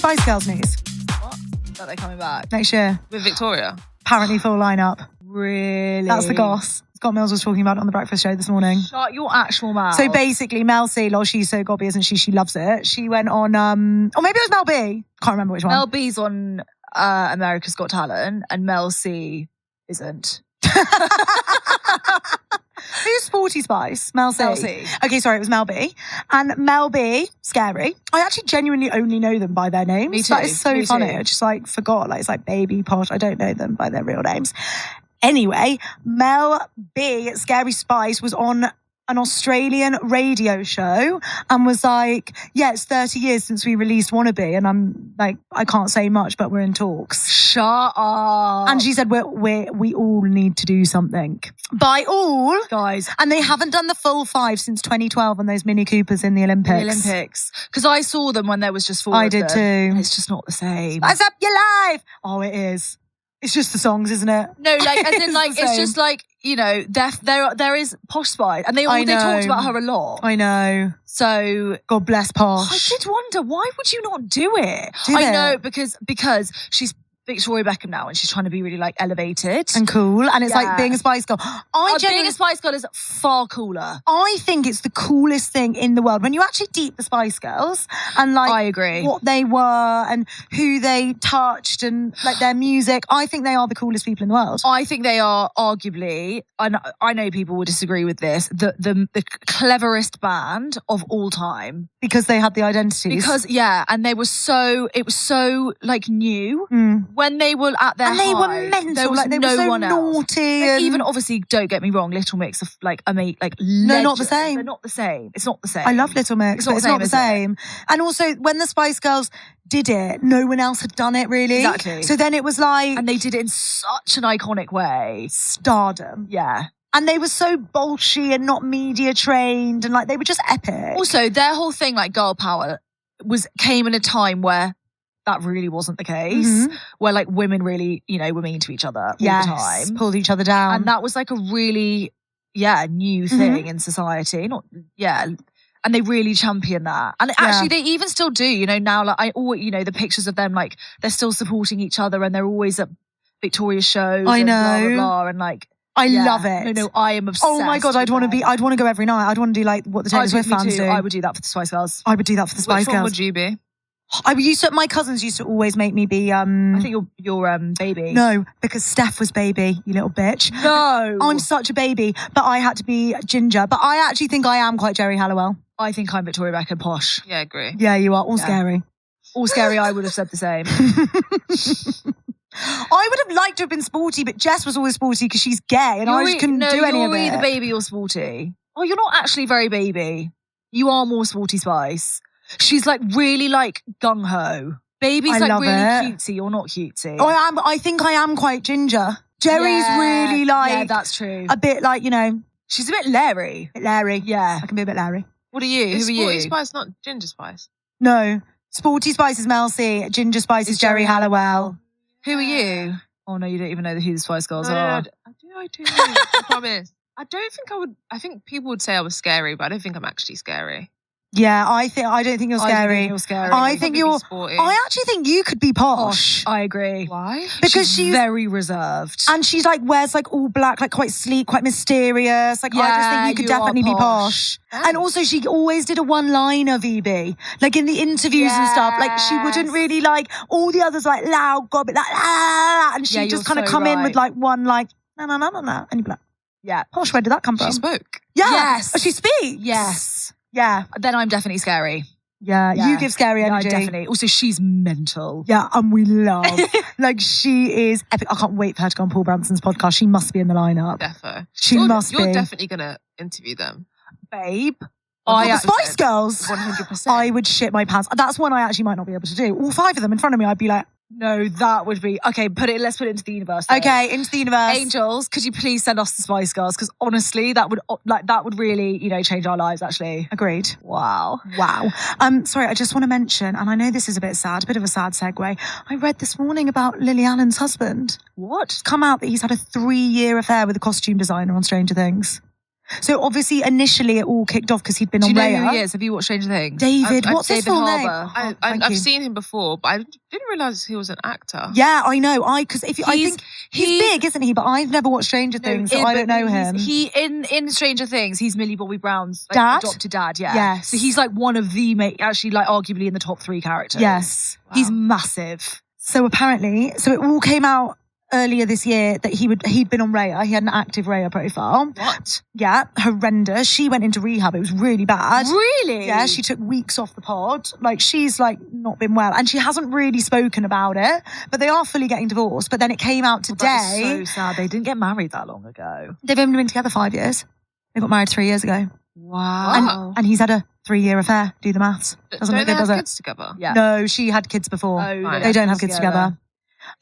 Spice Girls news? What? That they're coming back Next year. With Victoria? Apparently full lineup. Really? That's the goss. Scott Mills was talking about it on the breakfast show this morning. Shut your actual mouth. So basically, Mel C, she's so gobby, isn't she? She loves it. She went on, or maybe it was Mel B. Can't remember which one. Mel B's on America's Got Talent and Mel C isn't. Who's Sporty Spice? Mel C. Mel C. Okay, sorry, it was Mel B. And Mel B, scary. I actually genuinely only know them by their names. Me too. That is so Me funny. too. I just forgot. It's like Baby, Posh. I don't know them by their real names. Anyway, Mel B, Scary Spice, was on an Australian radio show and was like, yeah, it's 30 years since we released Wannabe. And I'm like, I can't say much, but we're in talks. Shut up. And she said, we all need to do something. By all, guys. and they haven't done the full 5 since 2012 on those Mini Coopers in the Olympics. Because I saw them when there was just 4 I of did them, too. and it's just not the same. Spice up your life. Oh, it is. It's just the songs, isn't it? No, like, as in, It's like, the it's same. just like, you know, there is Posh Spice, and they talked about her a lot. I know. So God bless Posh. I did wonder, why would you not do it? Did I it? know, because she's Victoria Beckham now, and she's trying to be really like elevated And cool. And it's like Yeah. being a Spice Girl. being a Spice Girl is far cooler. I think it's the coolest thing in the world. When you actually deep the Spice Girls and like I agree. what they were and who they touched and like their music, I think they are the coolest people in the world. I think they are arguably, and I know people will disagree with this, the cleverest band of all time. Because they had the identities. Because and it was so like new when they were at their and they height, were mental, there was like they no were so one else. naughty. Like, and even obviously, don't get me wrong, Little Mix are like No, not the legends. same. They're not the same. It's not the same. I love Little Mix, It's but not it's the not the same, is same. And also, when the Spice Girls did it, no one else had done it really. Exactly. So then it was like And they did it in such an iconic way. stardom. Yeah. And they were so bolshy and not media trained, and like they were just epic. Also, their whole thing, like girl power, came in a time where that really wasn't the case. Mhm. Where like women really, were mean to each other all the time. pulled each other down. And that was like a really, new thing in society. And they really championed that. And actually, they even still do. Now, like the pictures of them, like they're still supporting each other, and they're always at Victoria's shows. I and know. blah, blah, blah, and like. I love it. No, I am obsessed. Oh my God, I'd want to go every night. I'd want to do like what the Taylor Swift fans do. I would do that for the Spice Girls. I would do that for the Spice Which one Girls. would you be? My cousins used to always make me be I think you're baby. No, because Steph was baby, you little bitch. No. I'm such a baby, but I had to be Ginger. But I actually think I am quite Jerry Halliwell. I think I'm Victoria Beckham Posh. Yeah, I agree. Yeah, you are. All scary. All scary, I would have said the same. I would have liked to have been sporty, but Jess was always sporty because she's gay and I just couldn't do any of it. You're either baby or sporty. Oh, you're not actually very baby. You are more Sporty Spice. She's like really like gung-ho. Baby's I like love really it. cutesy. You're not cutesy. Oh, I think I am quite Ginger. Jerry's really like Yeah, that's true. a bit like, She's a bit Larry. bit Larry. Yeah. I can be a bit Larry. What are you? Is Who are Sporty you? Spice not Ginger Spice? No. Sporty Spice is Mel C. Ginger Spice is Jerry Halliwell. Who are you? Oh no, you don't even know who the Spice Girls No, are. I do. I promise. I don't think I would. I think people would say I was scary, but I don't think I'm actually scary. Yeah, I don't think you're I scary. think you're scary. I think Probably you're. be sporty. I actually think you could be posh. I agree. Why? Because she's very reserved. And she's like wears like all black, like quite sleek, quite mysterious. Like I just Yeah, think you could you are definitely be posh. posh. And also she always did a one-liner, VB. Like in the interviews and stuff. Like she wouldn't really like all the others like loud, gob it, like la, la, la, and she'd Yeah, just you're kind of so come in with right. like one like no, and you'd be like, yeah. posh, where did that come from? She spoke. Yeah. Yes. Oh, she speaks. Yes. Yeah. Then I'm definitely scary. Yeah. Yeah. You give scary Yeah, energy. definitely. Also, she's mental. Yeah, and we love. Like she is epic. I can't wait for her to go on Paul Branson's podcast. She must be in the lineup. Defo. She must be. You're definitely gonna interview them, Babe. The Spice Girls. 100%. I would shit my pants. That's one I actually might not be able to do. All 5 of them in front of me, I'd be like, No, that would be... Okay, let's put it into the universe. Though. okay, into the universe. Angels, could you please send us the Spice Girls? Because honestly, that would really, change our lives, actually. Agreed. Wow. Wow. Sorry, I just want to mention, and I know this is a bit sad, a bit of a sad segue. I read this morning about Lily Allen's husband. What? It's come out that he's had a 3-year affair with a costume designer on Stranger Things. So obviously, initially, it all kicked off because he'd been Do on you know Raya. who he is? Have you watched Stranger Things? David, what's his David full name? Harbour. Oh, thank I've you. seen him before, but I didn't realise he was an actor. Yeah, I know. I think he's big, isn't he? But I've never watched Stranger Things, so I don't know him. He in Stranger Things, he's Millie Bobby Brown's dad, adopted dad. Yeah. Yes. So he's like one of the actually like arguably in the top 3 characters. Yes. Wow. He's massive. So apparently, it all came out earlier this year that he'd been on Raya. He had an active Raya profile. What? Yeah, horrendous. She went into rehab. It was really bad. Really? Yeah, she took weeks off the pod. Like, she's like not been well, and she hasn't really spoken about it. But they are fully getting divorced. But then it came out today. That is so sad. They didn't get married that long ago. They've only been together 5 years. They got married 3 years ago. Wow. And he's had a 3-year affair. Do the maths. Doesn't Don't look they good, have does it? kids together? Yeah. No, she had kids before. Oh, They don't have kids together.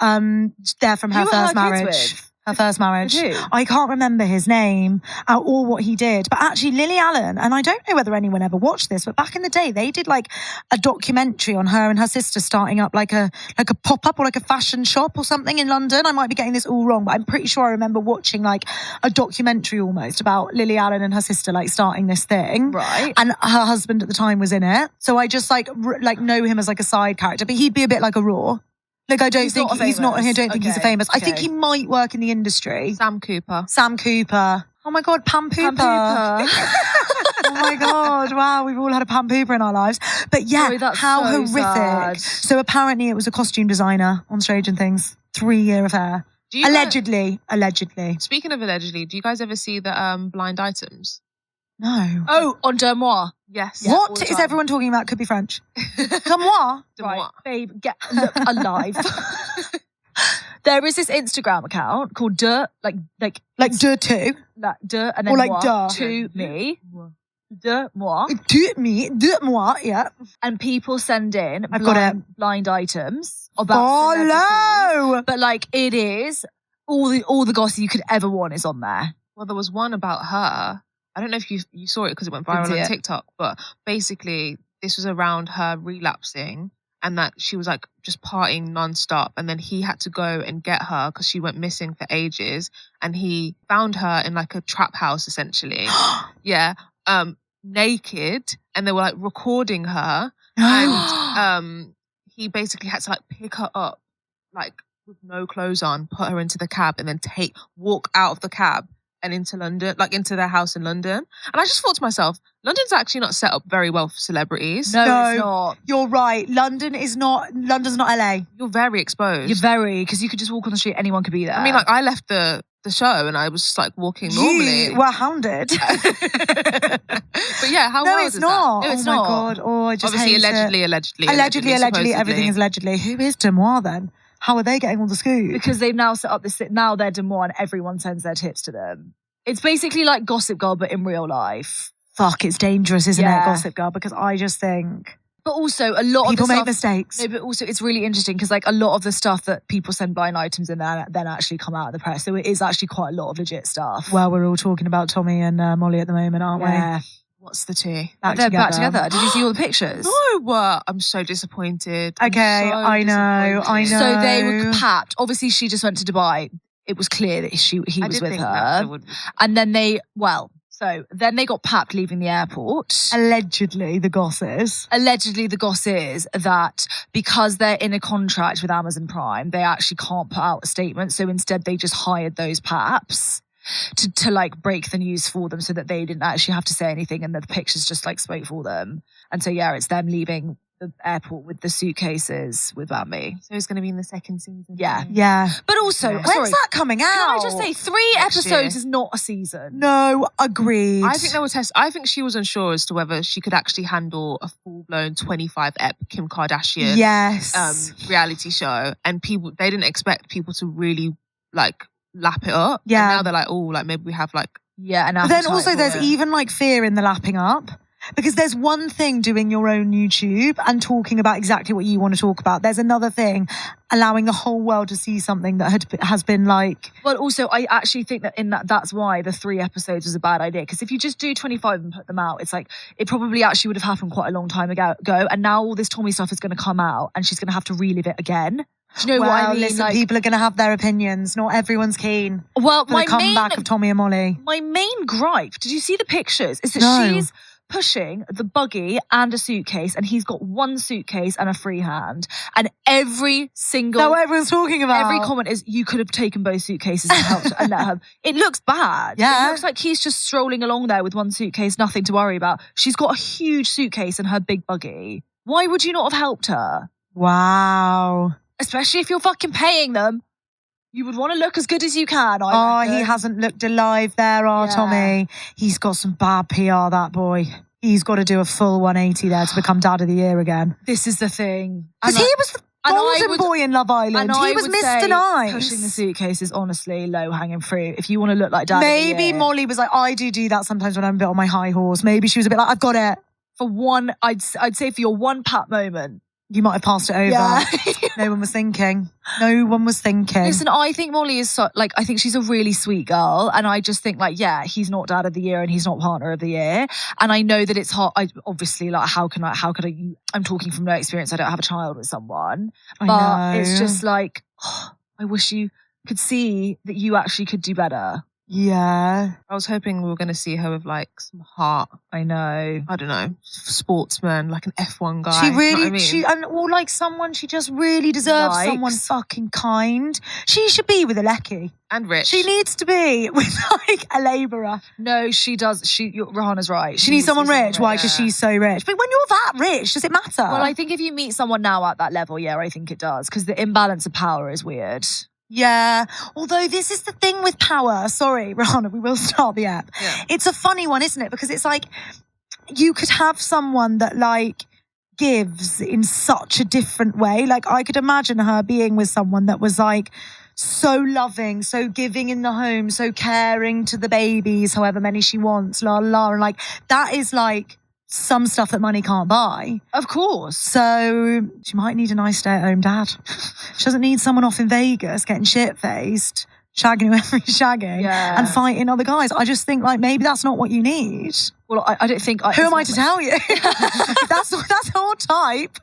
They're from her Who were first her marriage. kids with? Her first marriage. With who? I can't remember his name or what he did. But actually, Lily Allen, and I don't know whether anyone ever watched this, but back in the day, they did like a documentary on her and her sister starting up like a pop-up or like a fashion shop or something in London. I might be getting this all wrong, but I'm pretty sure I remember watching like a documentary almost about Lily Allen and her sister like starting this thing. Right. And her husband at the time was in it. So I just like know him as like a side character, but he'd be a bit like a Raw. Like, I don't think he's not. I don't think he's famous. I think he might work in the industry. Sam Cooper. Oh my God, Pam Pooper. Oh my God, wow, we've all had a Pam Pooper in our lives. But yeah, Sorry, that's how so horrific. sad. So apparently it was a costume designer on Stranger Things. 3-year affair. Allegedly. Speaking of allegedly, do you guys ever see the blind items? No. Oh, on Demois. Yes. Yeah, all What the is time. everyone talking about? Could be French. Come on. Right, babe, look alive. There is this Instagram account called like de two. like de and then Or like moi, duh. to me. De moi. De moi, yeah. And people send in I've got it. blind items about celebrities. Follow. But like it is all the gossip you could ever want is on there. Well, there was one about her. I don't know if you saw it because it went viral on TikTok, but basically this was around her relapsing and that she was like just partying nonstop. And then he had to go and get her because she went missing for ages. And he found her in like a trap house essentially. Yeah. Naked. And they were like recording her. And he basically had to like pick her up like with no clothes on, put her into the cab and then walk out of the cab and into London, like into their house in London. And I just thought to myself, London's actually not set up very well for celebrities. No, it's not. You're right. London's not LA. You're very exposed. You're very, because you could just walk on the street, anyone could be there. I mean, like I left the show and I was just like walking normally. You were hounded. But yeah, how No, wild it's is not. that? No, it's oh my not. God. Oh, I just Obviously, hate allegedly, Allegedly, supposedly. everything is allegedly. Who is Demois then? How are they getting all the scoop? because they've now set up this, now they're Demois and everyone sends their tips to them. It's basically like Gossip Girl, but in real life. Fuck, it's dangerous, isn't it, Yeah. Gossip Girl? Because I just think But also a lot people of the make stuff, mistakes. No, but also it's really interesting because like a lot of the stuff that people send blind items in there then actually come out of the press. So it is actually quite a lot of legit stuff. Well, we're all talking about Tommy and Molly at the moment, aren't yeah. What's the tea? But they're back together. Did you see all the pictures? No, I'm so disappointed. I'm Okay, so I know. disappointed. So they were No. packed. Obviously, she just went to Dubai. It was clear that he I was did with think that her. would- And then they got packed leaving the airport. Allegedly, the goss is. Allegedly, the goss is that because they're in a contract with Amazon Prime, they actually can't put out a statement. So instead, they just hired those paps to like break the news for them so that they didn't actually have to say anything and the pictures just like spoke for them. And so, yeah, it's them leaving the airport with the suitcases with Bambi. So it's going to be in the second season. Yeah. Yeah. But also, Yeah. When's sorry, that coming out? can I just say 3 Next episodes year. is not a season. No, agreed. I think they were I think she was unsure as to whether she could actually handle a full-blown 25-ep Kim Kardashian Yes. reality show, and they didn't expect people to really like lap it up. Yeah. And now they're like, oh, like maybe we have like. Yeah, and But then also there's even like fear in the lapping up. Because there's one thing doing your own YouTube and talking about exactly what you want to talk about. There's another thing allowing the whole world to see something that has been like... Well, also, I actually think that that's why the 3 episodes was a bad idea. Because if you just do 25 and put them out, it's like, it probably actually would have happened quite a long time ago. And now all this Tommy stuff is going to come out and she's going to have to relive it again. Do you know what I mean? Listen, people are going to have their opinions. Not everyone's keen. Well, for the comeback of Tommy and Molly. My main gripe, did you see the pictures? Is that she's pushing the buggy and a suitcase, and he's got one suitcase and a free hand. And every single... That's what everyone's talking about. Every comment is, you could have taken both suitcases and helped and let her... It looks bad. Yeah. It looks like he's just strolling along there with one suitcase, nothing to worry about. She's got a huge suitcase in her big buggy. Why would you not have helped her? Wow. Especially if you're fucking paying them. You would want to look as good as you can, I reckon. He hasn't looked alive there, Tommy. He's got some bad PR, that boy. He's got to do a full 180 there to become Dad of the Year again. This is the thing. Because he was the golden boy in Love Island. He was Mr. Nice. Pushing the suitcase is honestly low-hanging fruit. If you want to look like Dad Maybe of the Year. Molly was like, I do that sometimes when I'm a bit on my high horse. Maybe she was a bit like, I've got it. For one, I'd say for your one pat moment, you might have passed it over. Yeah. No one was thinking. No one was thinking. Listen, I think Molly is I think she's a really sweet girl. And I just think he's not Dad of the Year and he's not Partner of the Year. And I know that it's hard. Obviously, how could I, I'm talking from no experience. I don't have a child with someone. But it's just I wish you could see that you actually could do better. Yeah. I was hoping we were going to see her with some heart. I know. I don't know. Sportsman, like an F1 guy. She really, you know what I mean? someone she just really deserves someone fucking kind. She should be with a lecky. And rich. She needs to be with a labourer. No, she does. Rahana's right. She needs someone rich. Why? Because she's so rich. But when you're that rich, does it matter? Well, I think if you meet someone now at that level, I think it does. Because the imbalance of power is weird. Yeah, although this is the thing with power. Sorry, Rahana, we will start the app. Yeah. It's a funny one, isn't it? Because it's you could have someone that gives in such a different way. I could imagine her being with someone that was so loving, so giving in the home, so caring to the babies, however many she wants, and that is some stuff that money can't buy. Of course. So she might need a nice stay-at-home dad. She doesn't need someone off in Vegas getting shit-faced, shagging whoever he's shagging, and fighting other guys. I just think maybe that's not what you need. Well, I don't think... Who am I to tell you? that's your type.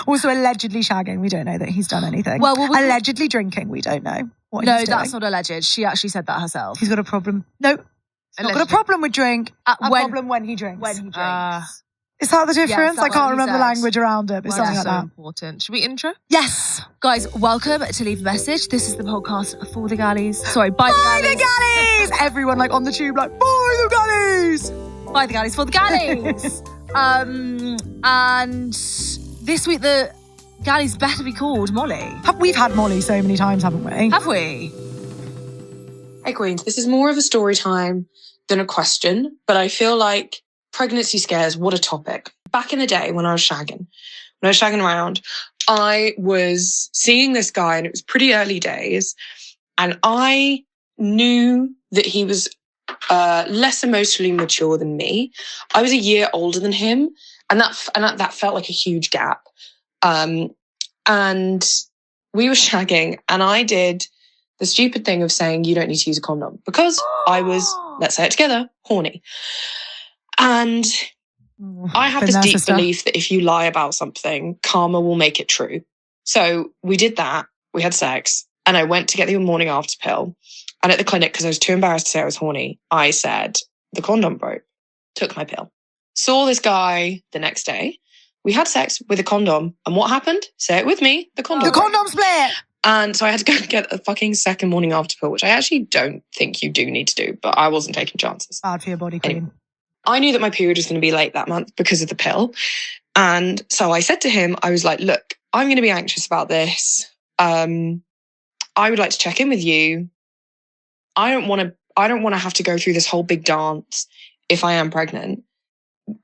Also, allegedly shagging. We don't know that he's done anything. Well, allegedly drinking. We don't know what he's doing. No, that's not alleged. She actually said that herself. He's got a problem. No. He's not got a problem with drink. Problem when he drinks. When he drinks. Is that the difference? I can't remember the language around it. But something like that. Important. Should we intro? Yes. Guys, welcome to Leave a Message. This is the podcast for the galleys. Sorry, by the galleys. Everyone on the tube by the galleys. By the galleys, for the galleys. And this week the galleys better be called Molly. We've had Molly so many times, haven't we? Have we? Hey Queens, this is more of a story time than a question, but I feel like pregnancy scares, what a topic. Back in the day when I was shagging around, I was seeing this guy and it was pretty early days. And I knew that he was less emotionally mature than me. I was a year older than him. And that felt like a huge gap. And we were shagging and I did the stupid thing of saying, you don't need to use a condom because I was, let's say it together, horny. And I have this deep belief that if you lie about something, karma will make it true. So we did that. We had sex and I went to get the morning after pill. And at the clinic, because I was too embarrassed to say I was horny, I said, the condom broke, took my pill. Saw this guy the next day. We had sex with a condom. And what happened? Say it with me. The condom broke. Condom split. And so I had to go and get a fucking second morning after pill, which I actually don't think you do need to do, but I wasn't taking chances. Bad for your body, Queen. Anyway, I knew that my period was going to be late that month because of the pill. And so I said to him, I was like, look, I'm going to be anxious about this. I would like to check in with you. I don't want to have to go through this whole big dance if I am pregnant.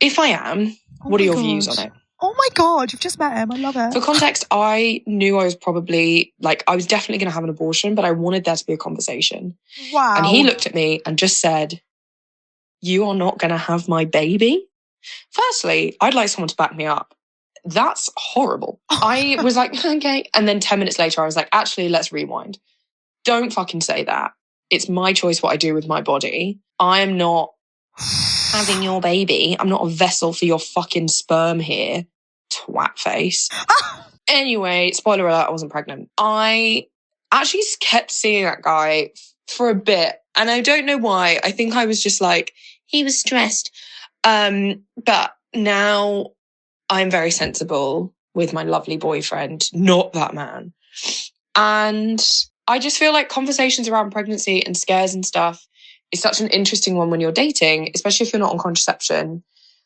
If I am, what are your views on it? Oh my God, you've just met him. I love it. For context, I knew I was probably, I was definitely going to have an abortion, but I wanted there to be a conversation. Wow. And he looked at me and just said, you are not going to have my baby? Firstly, I'd like someone to back me up. That's horrible. I was like, okay. And then 10 minutes later, I was like, actually, let's rewind. Don't fucking say that. It's my choice what I do with my body. I am not having your baby. I'm not a vessel for your fucking sperm here. twat face. Anyway, spoiler alert, I wasn't pregnant. I actually kept seeing that guy for a bit. And I don't know why. I think I was just like, he was stressed. But now I'm very sensible with my lovely boyfriend, not that man. And I just feel like conversations around pregnancy and scares and stuff is such an interesting one when you're dating, especially if you're not on contraception.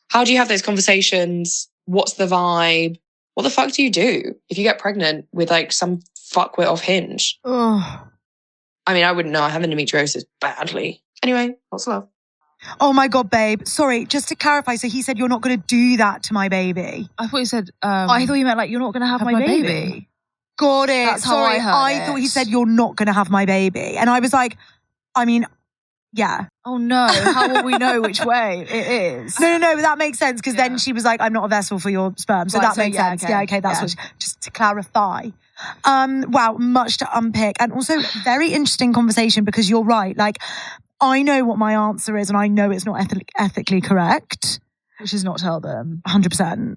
How do you have those conversations? What's the vibe? What the fuck do you do if you get pregnant with like some fuckwit off Hinge? Oh. I mean, I wouldn't know. I have endometriosis badly. Anyway, lots of love. Oh my God, babe. Sorry, just to clarify, so he said you're not going to do that to my baby. I thought you said... I thought you meant like, you're not going to have my baby. Got it. That's how Sorry, I heard I thought he said you're not going to have my baby. And I was like, I mean, yeah. Oh no, how will we know which way it is? No, that makes sense because then she was like, I'm not a vessel for your sperm. So that makes sense. Okay. Yeah, okay, that's what, just to clarify. Wow, much to unpick. And also very interesting conversation because you're right. Like, I know what my answer is and I know it's not ethically correct. Which is not tell them. 100%.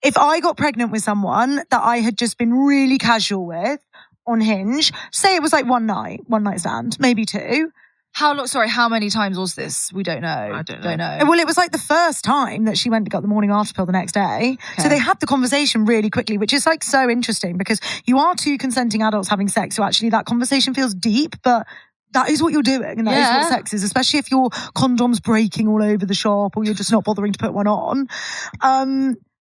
If I got pregnant with someone that I had just been really casual with on Hinge, say it was like one night stand, maybe two. How many times was this? We don't know. I don't know. Well, it was like the first time that she went and got the morning after pill the next day. Okay. So they had the conversation really quickly, which is like so interesting because you are two consenting adults having sex. So actually that conversation feels deep, but that is what you're doing and that is what sex is, especially if your condom's breaking all over the shop or you're just not bothering to put one on.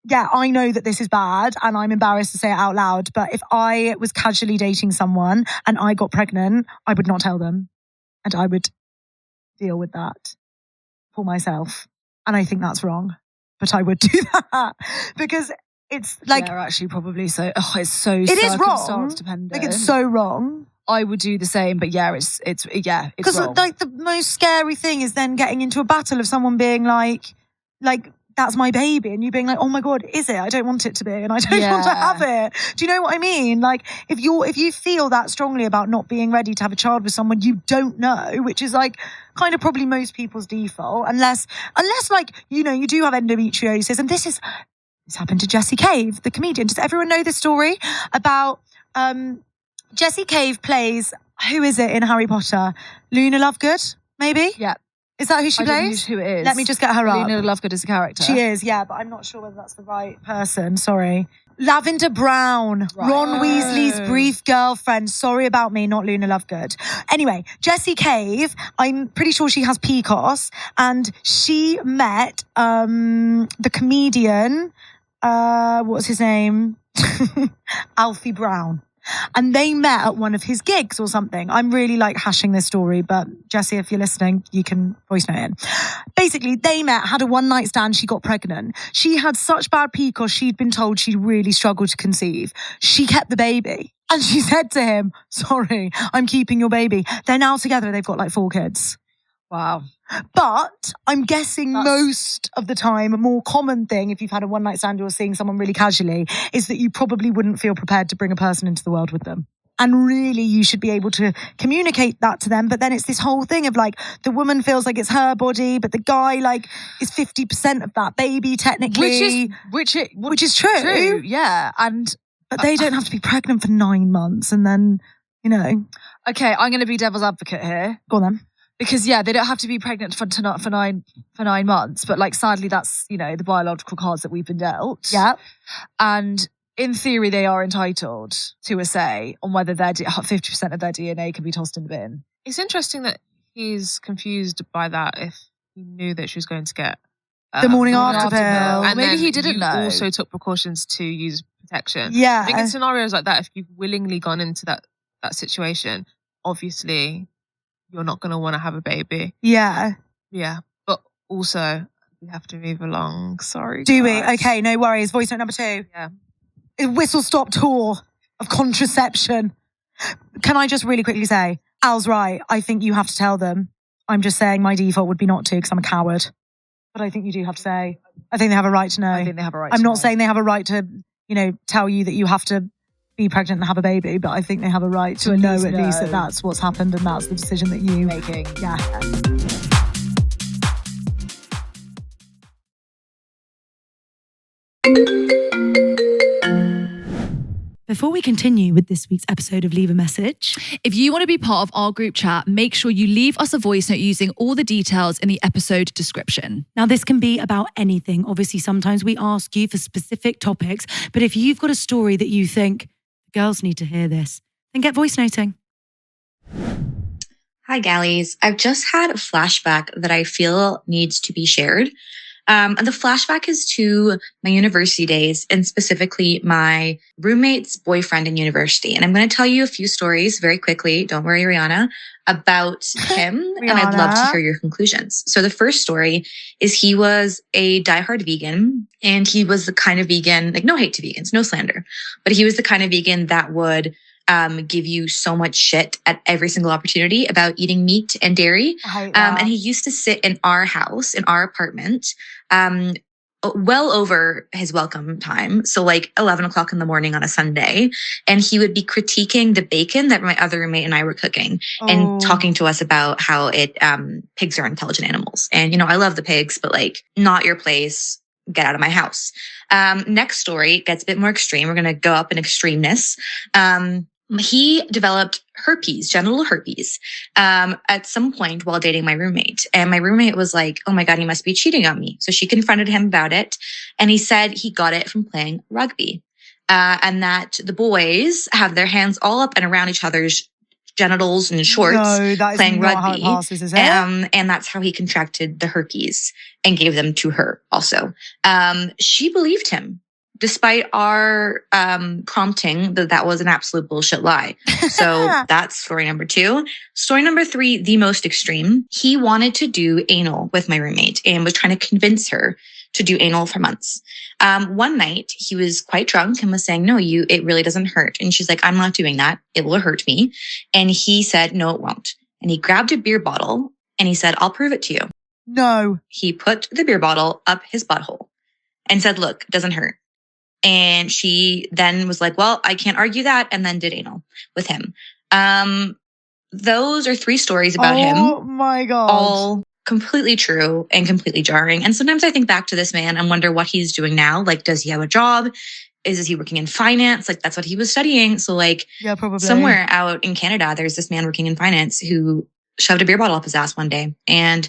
Yeah, I know that this is bad and I'm embarrassed to say it out loud, but if I was casually dating someone and I got pregnant, I would not tell them. And I would deal with that for myself. And I think that's wrong. But I would do that. Because it's like... Yeah, actually probably so. Oh, it's so it is wrong. Dependent. Like it's so wrong. I would do the same, but it's because like the most scary thing is then getting into a battle of someone being like that's my baby, and you being like, oh my God, is it? I don't want it to be, and I don't want to have it. Do you know what I mean? Like if you feel that strongly about not being ready to have a child with someone you don't know, which is like kind of probably most people's default, unless like you do have endometriosis, and this happened to Jessie Cave, the comedian. Does everyone know this story about Jessie Cave plays, who is it in Harry Potter? Luna Lovegood, maybe? Yeah. Is that who she I don't plays? know who it is. Let me just get her up. Luna Lovegood is a character. She is, yeah, but I'm not sure whether that's the right person. Sorry. Lavender Brown, right. Ron Weasley's brief girlfriend. Sorry about me, not Luna Lovegood. Anyway, Jessie Cave, I'm pretty sure she has PCOS, and she met the comedian, what's his name? Alfie Brown. And they met at one of his gigs or something. I'm really like hashing this story, but Jessie, if you're listening, you can voice note in. Basically, they met, had a one-night stand, she got pregnant. She had such bad PCOS, she'd been told she really struggled to conceive. She kept the baby. And she said to him, sorry, I'm keeping your baby. They're now together, they've got like 4 kids. Wow. But I'm guessing most of the time, a more common thing, if you've had a one-night stand or seeing someone really casually, is that you probably wouldn't feel prepared to bring a person into the world with them. And really, you should be able to communicate that to them. But then it's this whole thing of like, the woman feels like it's her body, but the guy like is 50% of that baby technically. Which is true. Yeah. But they don't have to be pregnant for 9 months and then, Okay, I'm going to be devil's advocate here. Go on then. Because they don't have to be pregnant for 9 months, but like sadly that's the biological cards that we've been dealt. Yeah, and in theory they are entitled to a say on whether their 50% of their DNA can be tossed in the bin. It's interesting that he's confused by that if he knew that she was going to get the morning after pill, and maybe he didn't know. Also took precautions to use protection. Yeah, I think in scenarios like that, if you've willingly gone into that situation, obviously you're not going to want to have a baby. Yeah. Yeah. But also, we have to move along. Sorry. Do we? Okay, no worries. Voice note number 2. Yeah. A whistle-stop tour of contraception. Can I just really quickly say, Al's right. I think you have to tell them. I'm just saying my default would be not to because I'm a coward. But I think you do have to say. I think they have a right to know. I think they have a right I'm not saying they have a right to, tell you that you have to be pregnant and have a baby, but I think they have a right to know at least that that's what's happened and that's the decision that you're making. Yeah. Before we continue with this week's episode of Leave a Message, if you want to be part of our group chat, make sure you leave us a voice note using all the details in the episode description. Now, this can be about anything. Obviously, sometimes we ask you for specific topics, but if you've got a story that you think girls need to hear this, then get voice noting. Hi, galleys. I've just had a flashback that I feel needs to be shared. And the flashback is to my university days and specifically my roommate's boyfriend in university. And I'm going to tell you a few stories very quickly. Don't worry, Rihanna, about him. And I'd love to hear your conclusions. So the first story is he was a diehard vegan, and he was the kind of vegan, like no hate to vegans, no slander, but he was the kind of vegan that would give you so much shit at every single opportunity about eating meat and dairy. And he used to sit in our house, in our apartment, well over his welcome time. So like 11 o'clock in the morning on a Sunday. And he would be critiquing the bacon that my other roommate and I were cooking and talking to us about how pigs are intelligent animals. And, you know, I love the pigs, but like not your place. Get out of my house. Next story gets a bit more extreme. We're going to go up in extremeness. He developed herpes, genital herpes, at some point while dating my roommate. And my roommate was like, oh my God, he must be cheating on me. So she confronted him about it. And he said he got it from playing rugby. And that the boys have their hands all up and around each other's genitals and shorts playing rugby. How it passes, is it? And that's how he contracted the herpes and gave them to her also. She believed him. Despite our prompting that was an absolute bullshit lie. So that's story number 2. Story number 3, the most extreme. He wanted to do anal with my roommate and was trying to convince her to do anal for months. One night, he was quite drunk and was saying, no, it really doesn't hurt. And she's like, I'm not doing that. It will hurt me. And he said, no, it won't. And he grabbed a beer bottle and he said, I'll prove it to you. No. He put the beer bottle up his butthole and said, look, it doesn't hurt. And she then was like, well, I can't argue that, and then did anal with him. Those are 3 stories about him. Oh my God. All completely true and completely jarring. And sometimes I think back to this man and wonder what he's doing now. Like, does he have a job? Is he working in finance? Like, that's what he was studying. So like, yeah, probably. Somewhere out in Canada, there's this man working in finance who shoved a beer bottle up his ass one day. And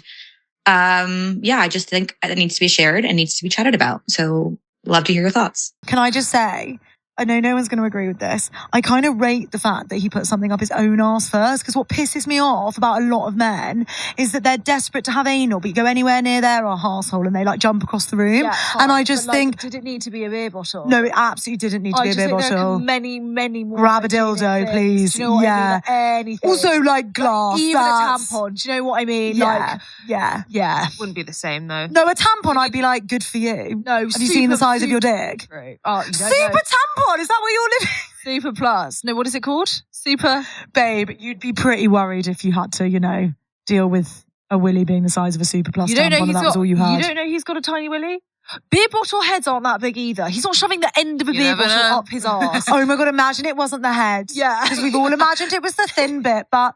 I just think it needs to be shared and needs to be chatted about. So love to hear your thoughts. Can I just say, I know no one's going to agree with this. I kind of rate the fact that he put something up his own arse first, because what pisses me off about a lot of men is that they're desperate to have anal, but you go anywhere near their arsehole and they like jump across the room. Yeah, and I just think... Did it need to be a beer bottle? No, it absolutely didn't need to be a beer bottle. Many more. Grab a dildo, please. Do you know what I mean? Like anything. Also like glass. Like, even a tampon. Do you know what I mean? Yeah. Wouldn't be the same though. No, a tampon I'd be like, good for you. No, have you seen the size of your dick? Right. Super tampon, is that what you're living? Super plus. No, what is it called? Super. Babe, you'd be pretty worried if you had to, deal with a willy being the size of a super plus tampon and that was all you had. You don't know he's got a tiny willy? Beer bottle heads aren't that big either. He's not shoving the end of a beer bottle up his arse. Oh my God, imagine it wasn't the head. Yeah. Because we've all imagined it was the thin bit, but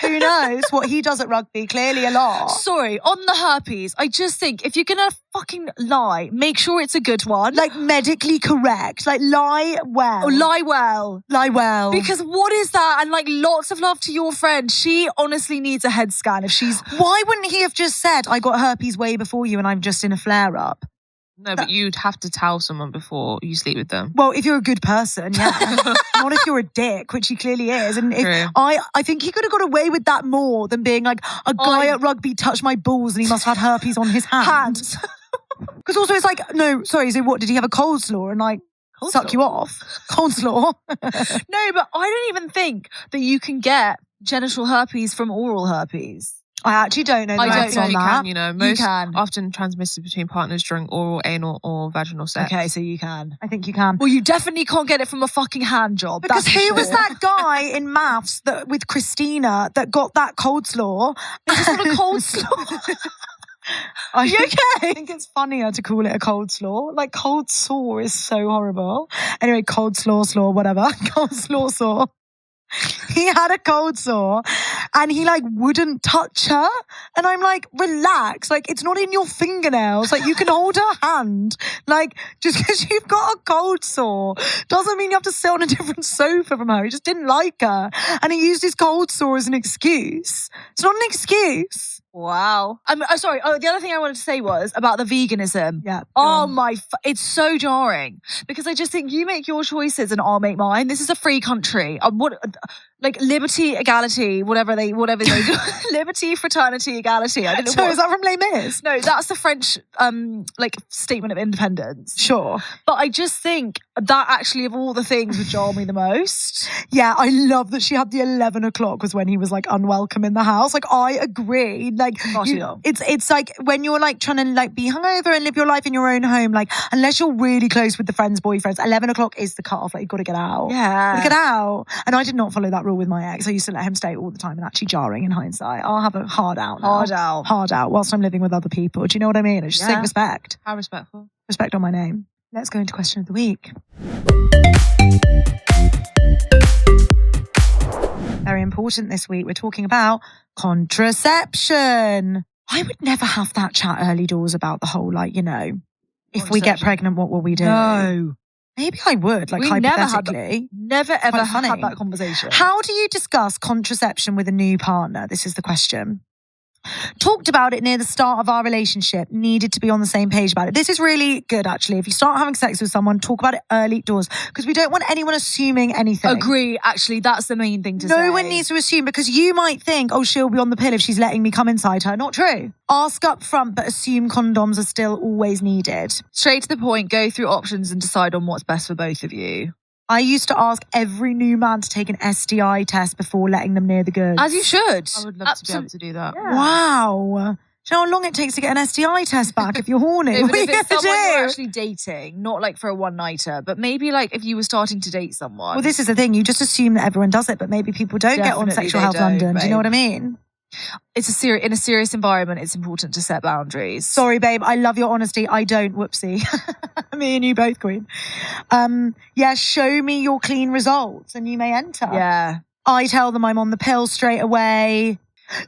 who knows what he does at rugby, clearly a lot. Sorry, on the herpes, I just think if you're going to fucking lie, make sure it's a good one. Like medically correct. Like lie well. Or lie well. Lie well. Because what is that? And like lots of love to your friend. She honestly needs a head scan if she's... Why wouldn't he have just said, I got herpes way before you and I'm just in a flare-up? No, but you'd have to tell someone before you sleep with them. Well, if you're a good person, yeah. Not if you're a dick, which he clearly is. And if I think he could have got away with that more than being like, a guy at rugby touched my balls and he must have had herpes on his hands. Because also it's like, no, sorry, so what, did he have a coleslaw and like suck you off? Coleslaw? No, but I don't even think that you can get genital herpes from oral herpes. I actually don't know the facts on that. You can, most often transmitted between partners during oral, anal, or vaginal sex. Okay, so you can. I think you can. Well, you definitely can't get it from a fucking hand job. Because who was that guy in maths with Christina that got that coleslaw? It's not a coleslaw. Are you okay? I think it's funnier to call it a cold slaw. Like cold sore is so horrible. Anyway, cold slaw, whatever. Cold slaw. he had a cold sore and he like wouldn't touch her. And I'm like, relax. Like, it's not in your fingernails. Like, you can hold her hand. Like, just because you've got a cold sore doesn't mean you have to sit on a different sofa from her. He just didn't like her. And he used his cold sore as an excuse. It's not an excuse. Wow. I'm sorry. Oh, the other thing I wanted to say was about the veganism. Yeah. Oh my, it's so jarring because I just think you make your choices and I'll make mine. This is a free country. Like liberty, equality, whatever they do. Liberty, fraternity, equality. I don't know. So is that from Les Mis? No, that's the French like statement of independence. Sure. But I just think that actually of all the things would jar me the most. Yeah, I love that she had the 11 o'clock was when he was like unwelcome in the house. Like, I agree. Like, it's like when you're like trying to like be hungover and live your life in your own home, like unless you're really close with the friends' boyfriends, 11 o'clock is the cutoff. Like, you've got to get out. Yeah. Get out. And I did not follow that rule with my ex. I used to let him stay all the time, and actually jarring in hindsight. I'll have a hard out now. Hard out whilst I'm living with other people. Do you know what I mean? I just think respect. How respectful. Respect on my name. Let's go into question of the week. Very important this week. We're talking about contraception. I would never have that chat early doors about the whole, like, you know, if we get pregnant, what will we do? No. Maybe I would, like, hypothetically. Never ever had that conversation. How do you discuss contraception with a new partner? This is the question. Talked about it near the start of our relationship. Needed to be on the same page about it. This is really good, actually. If you start having sex with someone, talk about it early doors, because we don't want anyone assuming anything. Agree. Actually, that's the main thing to say. No one needs to assume, because you might think, oh, she'll be on the pill if she's letting me come inside her. Not true. Ask up front, but assume condoms are still always needed. Straight to the point, go through options and decide on what's best for both of you. I used to ask every new man to take an STI test before letting them near the goods. As you should. I would love to be able to do that. Yeah. Wow. Do you know how long it takes to get an STI test back if you're horny? What if it's someone you're actually dating, not like for a one-nighter, but maybe like if you were starting to date someone. Well, this is the thing. You just assume that everyone does it, but maybe people don't get on Sexual Health London. Do you know what I mean? It's in a serious environment, it's important to set boundaries. Sorry, babe. I love your honesty. I don't. Whoopsie. Me and you both, queen. Yeah, show me your clean results and you may enter. Yeah. I tell them I'm on the pill straight away.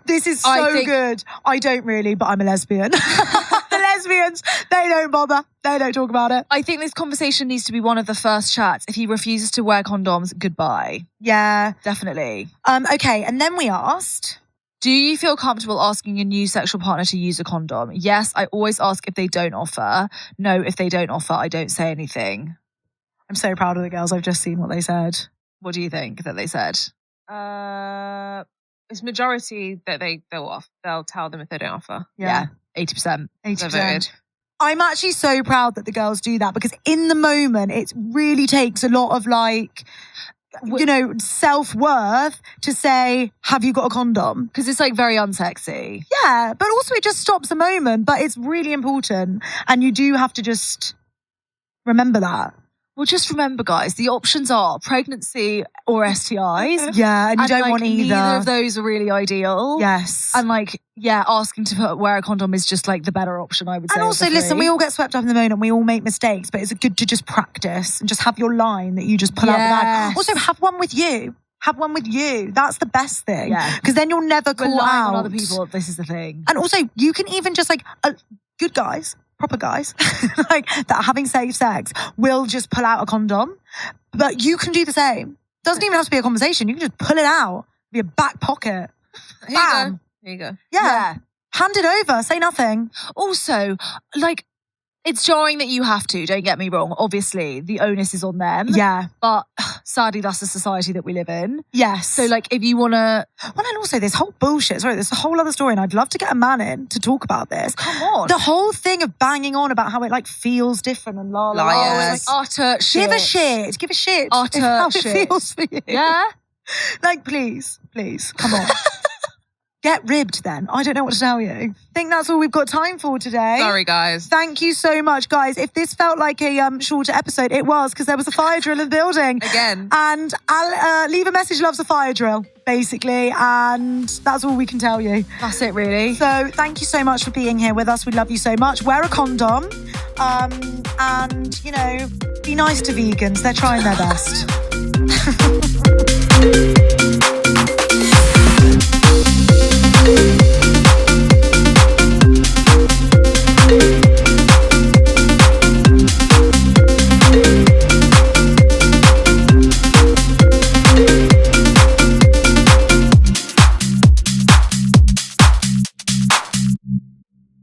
This is so good. I don't really, but I'm a lesbian. The lesbians, they don't bother. They don't talk about it. I think this conversation needs to be one of the first chats. If he refuses to wear condoms, goodbye. Yeah. Definitely. Okay, and then we asked... Do you feel comfortable asking your new sexual partner to use a condom? Yes, I always ask if they don't offer. No, if they don't offer, I don't say anything. I'm so proud of the girls. I've just seen what they said. What do you think that they said? It's majority that they'll tell them if they don't offer. Yeah. 80%. 80%. I'm actually so proud that the girls do that, because in the moment, it really takes a lot of like... you know, self-worth to say, have you got a condom? Because it's like very unsexy. Yeah, but also it just stops a moment, but it's really important. And you do have to just remember that. Well, just remember, guys, the options are pregnancy or STIs. Yeah, and you don't want either. Neither of those are really ideal. Yes. And like, yeah, asking to wear a condom is just like the better option, I would say. And also, listen, we all get swept up in the moment. We all make mistakes, but it's good to just practice and just have your line that you just pull out the bag. Also, have one with you. Have one with you. That's the best thing. Yeah. Because then you'll never call out on other people. This is the thing. And also, you can even just like, good guys, proper guys, like that are having safe sex will just pull out a condom. But you can do the same. Doesn't even have to be a conversation. You can just pull it out of your back pocket. Bam. Here you go. Yeah. Hand it over. Say nothing. Also, like, it's jarring that you have to, don't get me wrong. Obviously, the onus is on them. Yeah. But sadly, that's the society that we live in. Yes. So, like, if you want to... Well, and also this whole bullshit. Sorry, there's a whole other story, and I'd love to get a man in to talk about this. Come on. The whole thing of banging on about how it, like, feels different and la la la. Liars. Like, utter shit. Give a shit. Give a shit. Utter how shit. It feels for you. Yeah? Like, please, come on. Get ribbed then. I don't know what to tell you. I think that's all we've got time for today. Sorry, guys. Thank you so much, guys. If this felt like a shorter episode, it was, because there was a fire drill in the building. Again. And Leave a Message loves a fire drill, basically. And that's all we can tell you. That's it, really. So thank you so much for being here with us. We love you so much. Wear a condom. And, you know, be nice to vegans. They're trying their best. you.